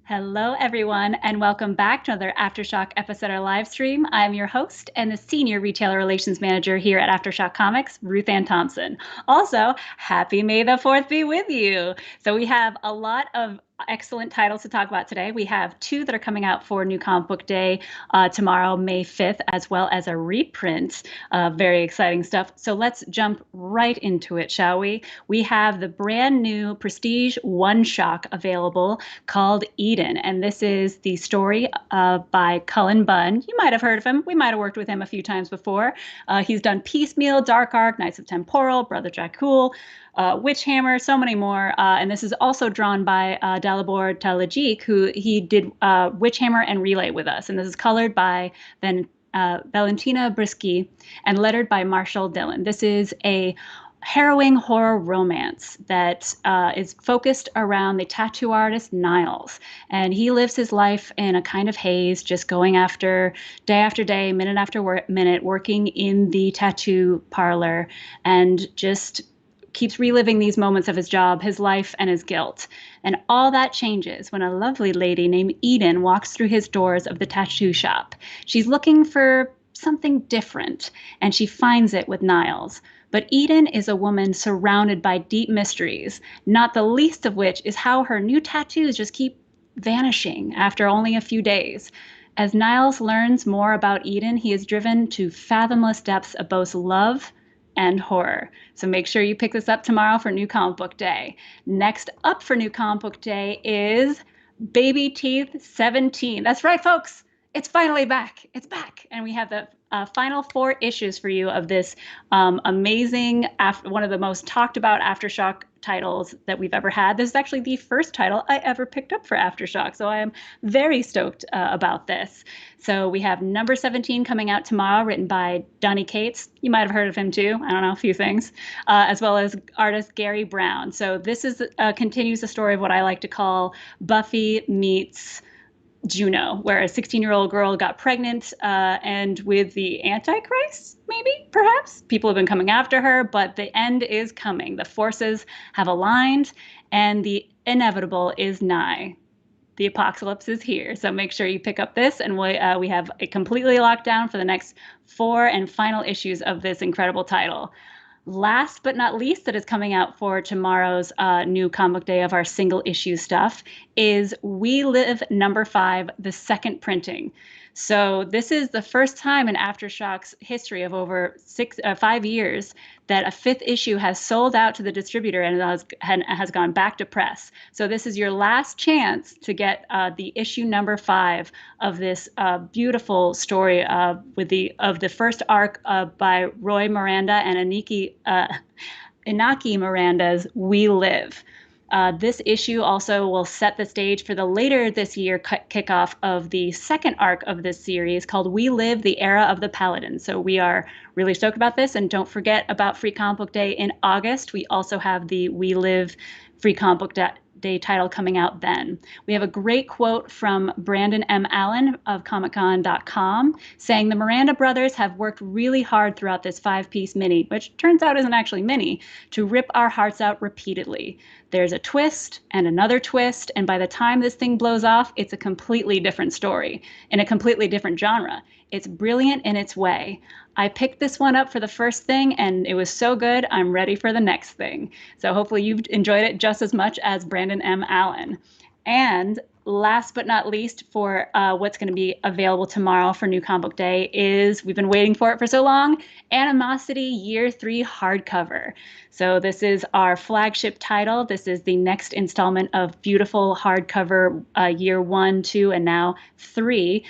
Hello, everyone, and welcome back to another AfterShock EpiCenter live stream. I'm your host and the Senior Retailer Relations Manager here at AfterShock Comics, RuthAnn Thompson. Also, happy May the 4th be with you. So we have a lot of excellent titles to talk about today. We have two that are coming out for New Comic Book Day tomorrow, May 5th, as well as a reprint. Very exciting stuff. So let's jump right into it, shall we? We have the brand new Prestige one-shot available called Eden, and this is the story by Cullen Bunn. You might have heard of him. We might have worked with him a few times before. He's done Piecemeal, Dark Arc, Knights of Temporal, Brother Dracul, Witchhammer, so many more. And this is also drawn by Dalibor Talajic, who he did Witchhammer and Relay with us. And this is colored by Valentina Brisky and lettered by Marshall Dillon. This is a harrowing horror romance that is focused around the tattoo artist Niles. And he lives his life in a kind of haze, just going after day, minute after minute, working in the tattoo parlor, and just keeps reliving these moments of his job, his life, and his guilt. And all that changes when a lovely lady named Eden walks through his doors of the tattoo shop. She's looking for something different, and she finds it with Niles. But Eden is a woman surrounded by deep mysteries, not the least of which is how her new tattoos just keep vanishing after only a few days. As Niles learns more about Eden, he is driven to fathomless depths of both love and horror. So make sure you pick this up tomorrow for New Comic Book Day. Next up for New Comic Book Day is BABYTEETH 17. That's right, folks. It's finally back. It's back. And we have the final 4 issues for you of this amazing, one of the most talked about AfterShock titles that we've ever had. This is actually the first title I ever picked up for AfterShock, so I am very stoked about this. So we have number 17 coming out tomorrow, written by Donny Cates. You might have heard of him too. I don't know, a few things, as well as artist Gary Brown. So this is continues the story of what I like to call Buffy meets Juno, where a 16-year-old girl got pregnant and with the Antichrist, maybe, perhaps. People have been coming after her, but the end is coming. The forces have aligned, and the inevitable is nigh. The apocalypse is here. So make sure you pick up this, and we have it completely locked down for the next 4 and final issues of this incredible title. Last but not least, that is coming out for tomorrow's New Comic Day of our single issue stuff is We Live number 5, the second printing. So this is the first time in AfterShock's history of over 5 years that a 5th issue has sold out to the distributor and has gone back to press. So this is your last chance to get the issue number 5 of this beautiful story of the first arc by Roy Miranda and Inaki Miranda's We Live. This issue also will set the stage for the later this year kickoff of the second arc of this series called We Live, the Era of the Paladin. So we are really stoked about this. And don't forget about Free Comic Book Day in August. We also have the We Live Free Comic Book Day title coming out then. We have a great quote from Brandon M. Allen of ComicCon.com saying the Miranda brothers have worked really hard throughout this 5-piece mini, which turns out isn't actually mini, to rip our hearts out repeatedly. There's a twist and another twist, and by the time this thing blows off, it's a completely different story in a completely different genre. It's brilliant in its way. I picked this one up for the first thing, and it was so good, I'm ready for the next thing. So hopefully you've enjoyed it just as much as Brandon M. Allen. And last but not least, for what's going to be available tomorrow for New Comic Book Day is, we've been waiting for it for so long, Animosity Year 3 hardcover. So this is our flagship title. This is the next installment of beautiful hardcover Year 1, 2, and now 3.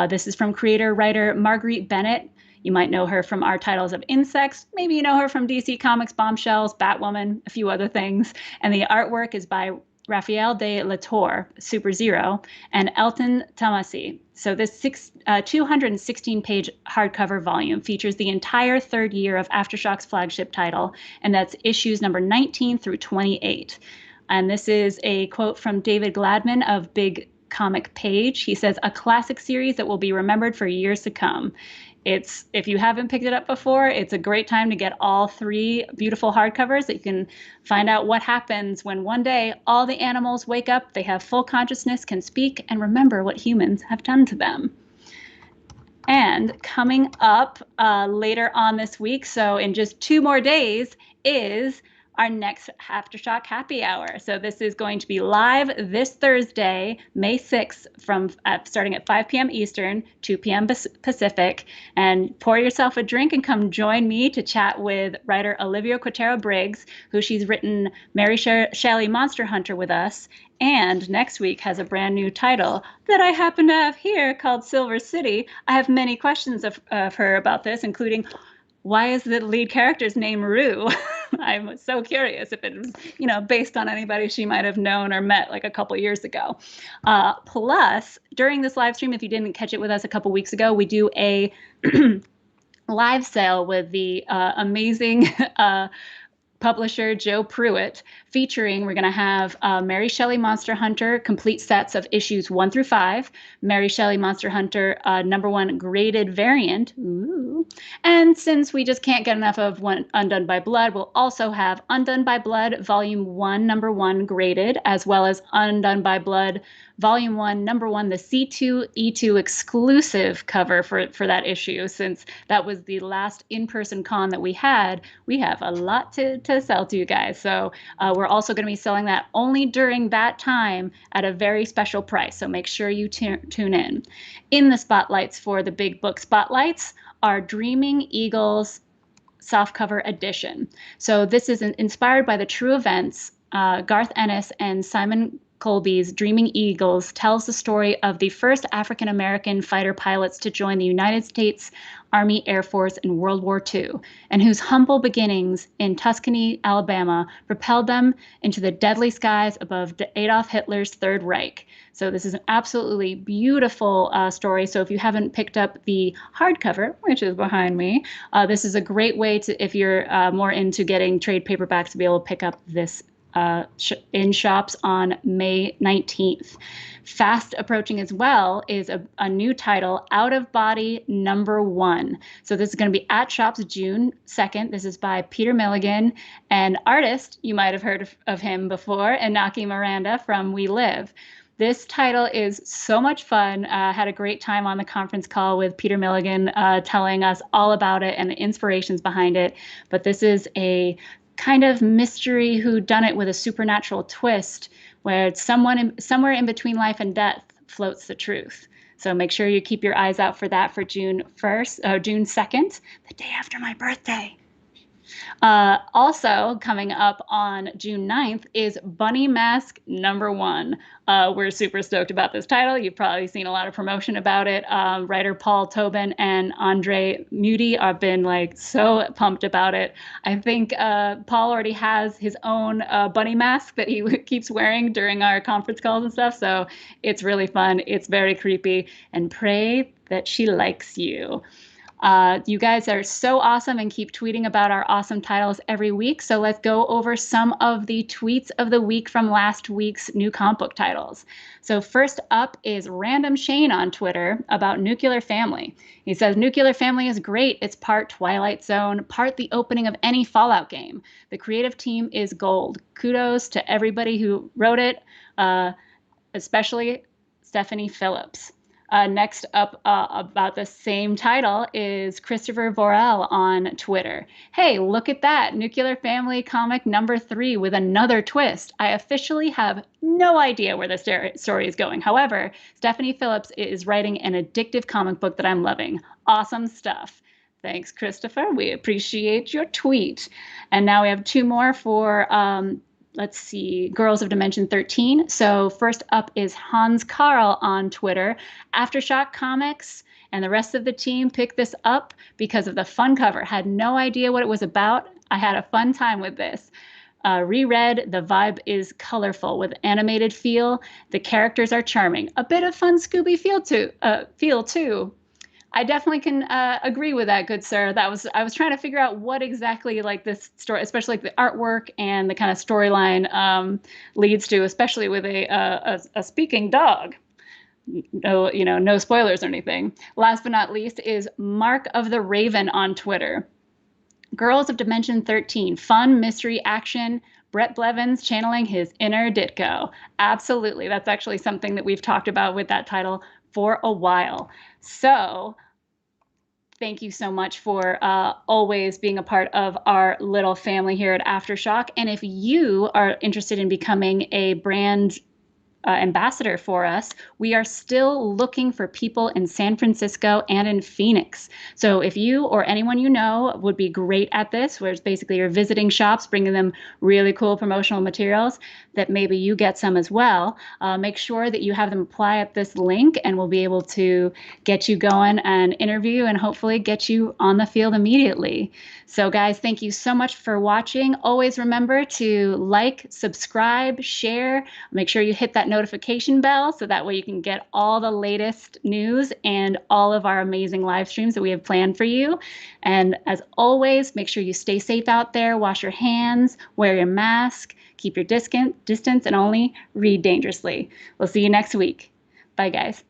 This is from creator-writer Marguerite Bennett. You might know her from our titles of Insects. Maybe you know her from DC Comics Bombshells, Batwoman, a few other things. And the artwork is by Raphael de la Torre, Super Zero, and Elton Tomasi. So this 216-page hardcover volume features the entire 3rd year of AfterShock's flagship title, and that's issues number 19 through 28. And this is a quote from David Gladman of Big Comic Page. He says, "A classic series that will be remembered for years to come. if you haven't picked it up before, it's a great time to get all 3 beautiful hardcovers that you can find out what happens when one day all the animals wake up, they have full consciousness, can speak, and remember what humans have done to them. And coming up later on this week, so in just 2 more days, is our next AfterShock Happy Hour. So this is going to be live this Thursday, May 6th, from starting at 5 p.m. Eastern, 2 p.m. Pacific. And pour yourself a drink and come join me to chat with writer Olivia Cuartero-Briggs, who she's written Mary Shelly Monster Hunter with us. And next week has a brand new title that I happen to have here called Silver City. I have many questions of her about this, including why is the lead character's name Rue? I'm so curious if it was, based on anybody she might have known or met like a couple years ago. Plus, during this live stream, if you didn't catch it with us a couple weeks ago, we do a live sale with the amazing publisher Joe Pruitt, featuring, we're going to have Mary Shelly Monster Hunter complete sets of issues 1 through 5, Mary Shelly Monster Hunter #1 graded variant, ooh. And since we just can't get enough of Undone by Blood, we'll also have Undone by Blood Volume 1 #1 graded, as well as Undone by Blood Volume 1 #1, the C2E2 exclusive cover for that issue. Since that was the last in-person con that we had, we have a lot to sell to you guys. So we're also going to be selling that only during that time at a very special price. So make sure you tune in. In the spotlights for the Big Book Spotlights are Dreaming Eagles softcover edition. So this is inspired by the true events. Garth Ennis and Simon Colby's Dreaming Eagles tells the story of the first African-American fighter pilots to join the United States Army Air Force in World War II, and whose humble beginnings in Tuscany, Alabama, propelled them into the deadly skies above Adolf Hitler's Third Reich. So this is an absolutely beautiful story. So if you haven't picked up the hardcover, which is behind me, this is a great way to, if you're more into getting trade paperbacks, to be able to pick up this in shops on May 19th. Fast approaching as well is a new title, Out of Body #1. So this is going to be at shops June 2nd. This is by Peter Milligan, an artist, you might have heard of him before, Inaki Miranda from We Live. This title is so much fun. Had a great time on the conference call with Peter Milligan telling us all about it and the inspirations behind it. But this is a kind of mystery whodunit with a supernatural twist, where it's somewhere in between life and death floats the truth. So make sure you keep your eyes out for that for June 2nd, the day after my birthday. Also coming up on June 9th is Bunny Mask #1. We're super stoked about this title. You've probably seen a lot of promotion about it. Writer Paul Tobin and Andre Muti have been like so pumped about it. I think Paul already has his own bunny mask that he keeps wearing during our conference calls and stuff. So it's really fun. It's very creepy. And pray that she likes you. You guys are so awesome and keep tweeting about our awesome titles every week. So let's go over some of the tweets of the week from last week's new comic book titles. So first up is Random Shane on Twitter about Nuclear Family. He says, Nuclear Family is great. It's part Twilight Zone, part the opening of any Fallout game. The creative team is gold. Kudos to everybody who wrote it, especially Stephanie Phillips. Next up about the same title is Christopher Vorel on Twitter. Hey, look at that. Nuclear Family comic #3 with another twist. I officially have no idea where the story is going. However, Stephanie Phillips is writing an addictive comic book that I'm loving. Awesome stuff. Thanks, Christopher. We appreciate your tweet. And now we have 2 more for let's see, Girls of Dimension 13. So first up is Hans Karl on Twitter. AfterShock Comics and the rest of the team picked this up because of the fun cover. Had no idea what it was about. I had a fun time with this. Reread, the vibe is colorful with animated feel. The characters are charming. A bit of fun Scooby feel too. I definitely can agree with that, good sir. I was trying to figure out what exactly like this story, especially like the artwork and the kind of storyline leads to, especially with a speaking dog. no, no spoilers or anything. Last but not least is Mark of the Raven on Twitter. Girls of Dimension 13, fun, mystery, action. Brett Blevins channeling his inner Ditko. Absolutely. That's actually something that we've talked about with that title for a while. So thank you so much for always being a part of our little family here at AfterShock. And if you are interested in becoming a brand ambassador for us, we are still looking for people in San Francisco and in Phoenix. So if you or anyone you know would be great at this, where it's basically you're visiting shops, bringing them really cool promotional materials, that maybe you get some as well, make sure that you have them apply at this link, and we'll be able to get you going and interview and hopefully get you on the field immediately. So guys, thank you so much for watching. Always remember to like, subscribe, share. Make sure you hit that notification bell so that way you can get all the latest news and all of our amazing live streams that we have planned for you. And as always, make sure you stay safe out there, wash your hands, wear your mask, keep your distance, and only read dangerously. We'll see you next week. Bye, guys.